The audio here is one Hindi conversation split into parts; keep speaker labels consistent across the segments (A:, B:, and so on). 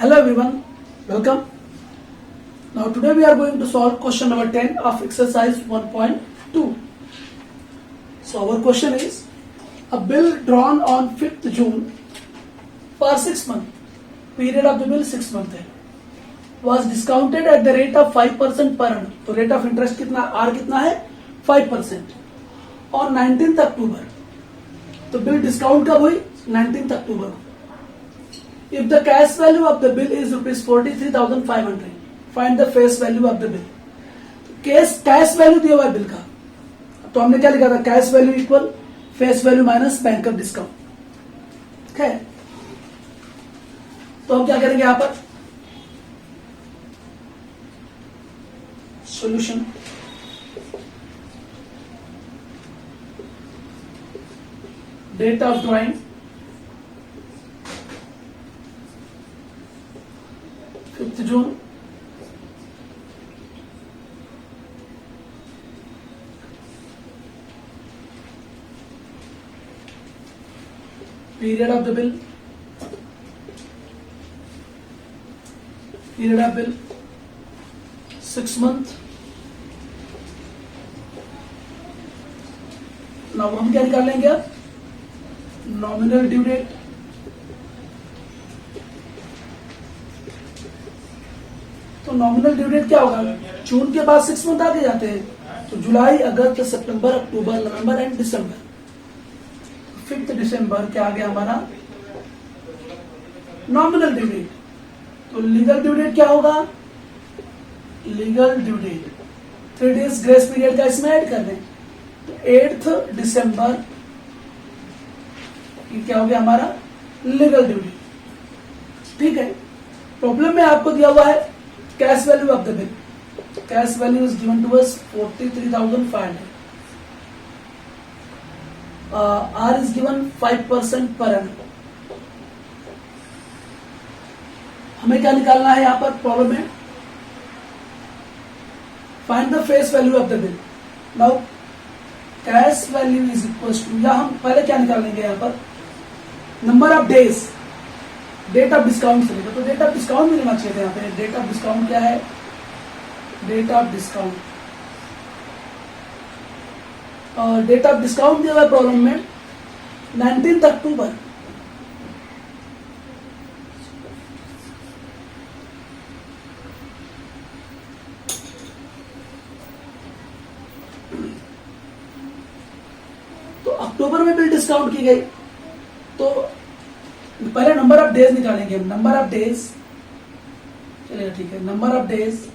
A: Hello everyone, welcome. Now today we are going to solve question number 10 of exercise 1.2. So our question is, a bill drawn on 5th June for 6 months, period of the bill 6 month है, was discounted at the rate of 5% per annum. तो rate of interest कितना R कितना है 5% और 19th अक्टूबर. तो बिल डिस्काउंट कब हुई 19th October. If the cash value of the bill is rupees 43,500, find the face value of the bill. Cash value दिया हुआ है बिल का, तो हमने क्या लिखा था, cash value equal face value minus bank of discount. ठीक है, तो हम क्या करेंगे यहां पर solution. Date of drawing 5th June, period of the bill 6 month. Now हम क्या निकाल लेंगे अब, नॉमिनल ड्यू डेट. तो नॉमिनल ड्यू डेट क्या होगा, जून के बाद 6 मंथ आगे जाते हैं, तो जुलाई अगस्त सितंबर अक्टूबर नवंबर एंड दिसंबर. 5th दिसंबर क्या आ गया हमारा नॉमिनल ड्यू डेट. तो लीगल ड्यू डेट क्या होगा, legal due date 3 days grace period का इसमें ऐड कर दें, तो 8th दिसंबर ये क्या हो गया हमारा लीगल ड्यू डेट. ठीक है, प्रॉब्लम में आपको दिया हुआ है cash value of the bill. Cash value is given to us 43,500. R is given 5% per annum. हमें क्या निकालना है यहां पर प्रॉब्लम में, find the face value of the bill. Now cash value is equal to, या हम पहले क्या निकालेंगे यहां पर, number of days, date of discount से लेकर. तो डेट ऑफ डिस्काउंट भी लेना चाहिए था यहाँ पे. डेट ऑफ डिस्काउंट क्या है, डेट ऑफ डिस्काउंट, और डेट ऑफ डिस्काउंट दिया हुआ है प्रॉब्लम में 19th अक्टूबर. तो अक्टूबर में बिल डिस्काउंट की गई, तो पहले नंबर ऑफ डेज निकालेंगे हम. नंबर ऑफ डेज, चलिए ठीक है, नंबर ऑफ डेज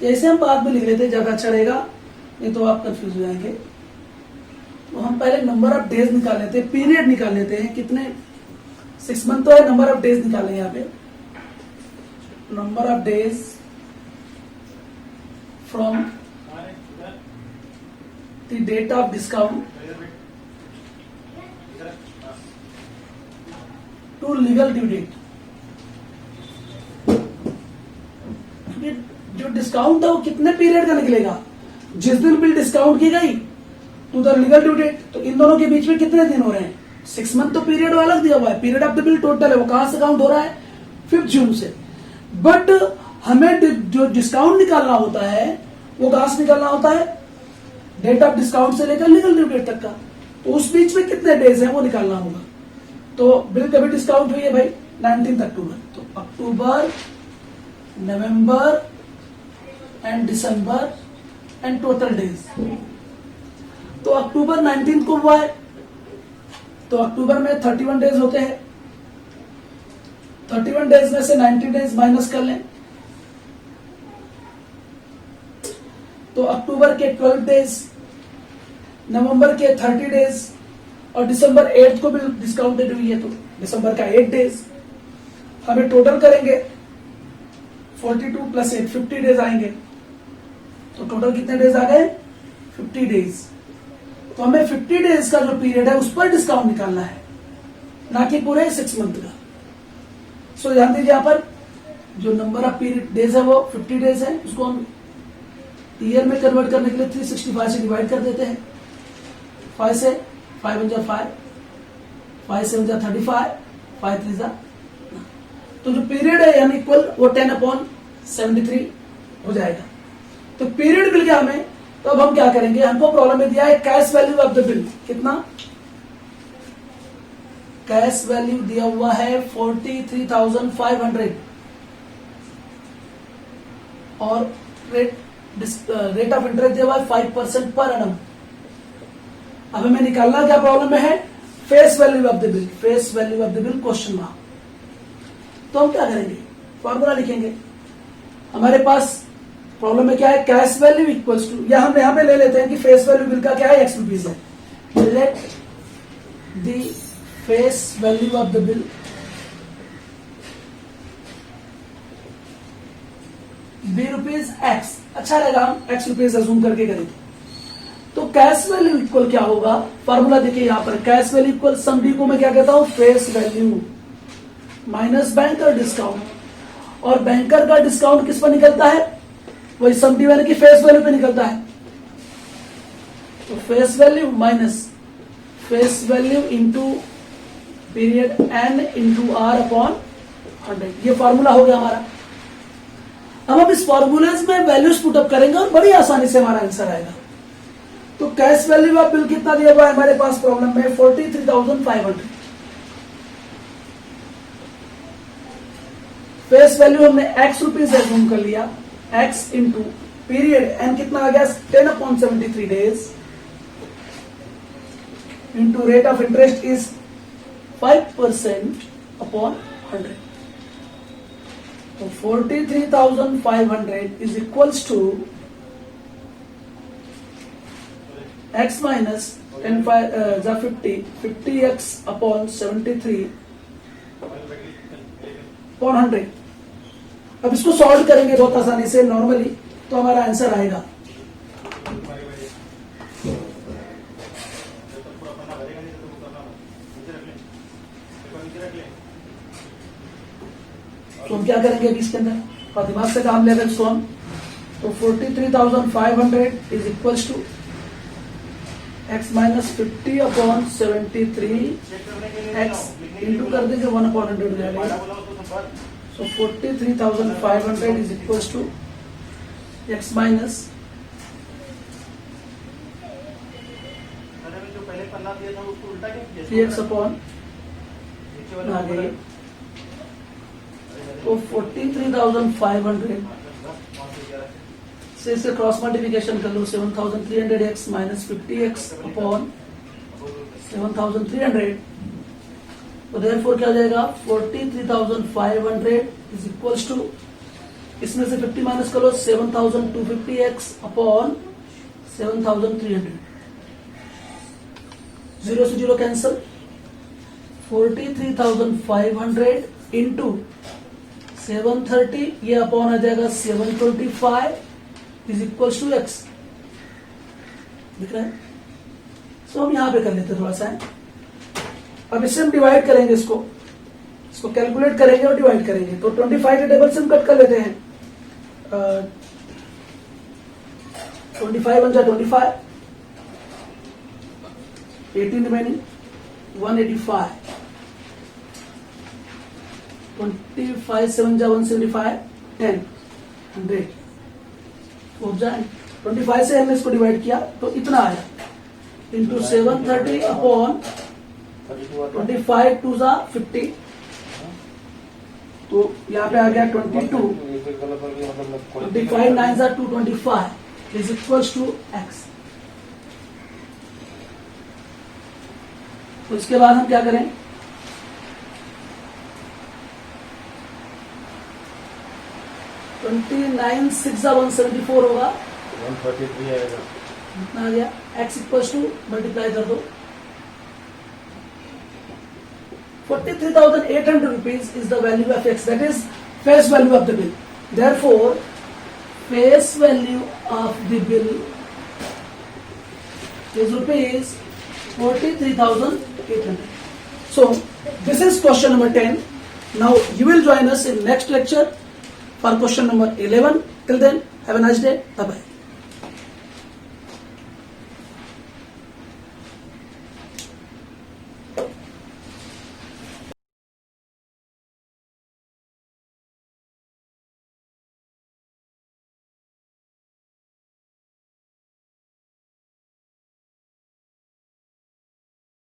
A: जैसे हम बाद में लिख लेते ज्यादा अच्छा रहेगा, नहीं तो आप कंफ्यूज हो जाएंगे. तो हम पहले नंबर ऑफ डेज निकाल लेते हैं, पीरियड निकाल लेते हैं, कितने 6 मंथ तो है, नंबर ऑफ डेज निकालेंगे यहाँ पे. Number of days from the date of discount to legal due date. जो डिस्काउंट है वो कितने पीरियड का निकलेगा, जिस दिन बिल डिस्काउंट की गई to the legal due date, तो इन दोनों के बीच में कितने दिन हो रहे हैं 6 मंथ. तो पीरियड अलग दिया हुआ है, period of the bill total है, वो कहां से काउंट हो रहा है 5th जून से. बट हमें जो डिस्काउंट निकालना होता है वो कहां से निकालना होता है, डेट ऑफ डिस्काउंट से लेकर लीगल ड्यू डेट तक का. तो उस बीच में कितने डेज है वो निकालना होगा. तो बिल कभी डिस्काउंट हुई है भाई 19th अक्टूबर. तो अक्टूबर, नवंबर एंड दिसंबर एंड टोटल डेज. तो अक्टूबर 19th को हुआ है, तो अक्टूबर में 31 डेज होते हैं. 31 डेज में से 90 डेज माइनस कर लें, तो अक्टूबर के 12 डेज, नवंबर के 30 डेज, और दिसंबर 8 को भी डिस्काउंटेड हुई है, तो दिसंबर का 8 डेज. हमें टोटल करेंगे 42 प्लस 8 50 डेज आएंगे. तो टोटल कितने डेज आ गए 50 डेज. तो हमें 50 डेज का जो पीरियड है उस पर डिस्काउंट निकालना है, ना कि पूरे 6 मंथ का. सो ध्यान दीजिए यहाँ पर जो नंबर ऑफ पीरियड डेज है वो 50 डेज है, उसको हम ईयर में कन्वर्ट करने के लिए 365 से डिवाइड कर देते हैं. 5 से 5 1 जा 5, 5 7 जा 35, 5 3 जा, तो जो पीरियड है यानी इक्वल वो 10/73 हो जाएगा। तो पीरियड मिल गया हमें। तो अब हम क्या करेंगे, हमको प्रॉब्लम में दिया है cash value of the bill, कितना कैश वैल्यू दिया हुआ है 43,500 और रेट ऑफ इंटरेस्ट दिया हुआ है 5% पर एनम। अब हमें निकालना क्या प्रॉब्लम में है, face value of the bill, face value of the bill question mark. तो हम क्या करेंगे, फॉर्मूला लिखेंगे। हमारे पास प्रॉब्लम में क्या है, कैश वैल्यू इक्वल्स टू, या हम यहां पे ले लेते हैं कि फेस वैल्यू बिल का क्या है, X रुपीज है। Let the face value of the bill be rupees X, अच्छा रहेगा हम X रुपीज अजूम करके करेंगे। तो कैश वैल्यू इक्वल क्या होगा, फॉर्मूला देखिए यहां पर, कैश वैल्यू इक्वल सम डी को मैं क्या कहता हूं, face value minus banker discount, और बैंकर का डिस्काउंट किस पर निकलता है, वही सम डी यानी कि फेस वैल्यू पे निकलता है। तो face value minus face value into period n into r upon 100, ये फॉर्मूला हो गया हमारा। अब हम इस फॉर्मूलेज में वैल्यूज पुटअप करेंगे और बड़ी आसानी से हमारा आंसर आएगा। तो कैश वैल्यू ऑफ बिल कितना दिया हुआ है हमारे पास प्रॉब्लम में, 43,500। फेस वैल्यू हमने X रुपीज एज्यूम कर लिया, X इंटू पीरियड एन कितना आ गया 10/73 days into rate of interest is 5% upon 100। तो 43,500 is equals to X minus 50x upon 73 upon 100। अब इसको सॉल्व करेंगे बहुत आसानी से नॉर्मली, तो हमारा आंसर आएगा तो हम क्या करेंगे अभी इसके अंदर, और दिमाग से काम लेकर इसको हम, तो 43,500 is equals to x minus 50 upon 73 x into कर देंगे 1/100 हो जाएगा। सो 43,500 is equals to x minus 3x upon आगे, तो 43,500 से इसे क्रॉस मल्टीप्लिकेशन कर लो, 7,300x माइनस 50x अपॉन 7,300। तो देयरफॉर क्या हो जाएगा, 43,500 इज इक्वल्स टू, इसमें से 50 माइनस कर लो, 7,250x अपॉन 7,300, 0 से 0 कैंसल, 43,500 इंटू 730, ये अपॉन आ जाएगा 725 इज इक्वल्स टू x, दिख रहा है। सो हम यहां पे कर लेते थोड़ा सा, अब इससे हम डिवाइड करेंगे, इसको कैलकुलेट करेंगे और डिवाइड करेंगे। तो 25 के टेबल से हम कट कर लेते हैं, 25 बन जाए 25, 18 रिमेनिंग 185, 25 7 जा 175, 10 100 हो जाए। 25 से हमने इसको डिवाइड किया तो इतना आया, इंटू 730 अपॉन 25 2 जा 50, तो यहाँ पे आ गया 22, 25 9 जा 225 इज इक्वल्स टू x। तो इसके बाद हम क्या करें, 29 6 जा 174 होगा,
B: 133 आएगा,
A: इतना आ गया। x इक्वल्स टू मल्टीप्लाई कर दो, 43,800 rupees is the value of x, that is face value of the bill. Therefore, face value of the bill is rupees 43,800. So, this is question number 10. Now, you will join us in next lecture for question number 11. Till then, have a nice day. Bye-bye.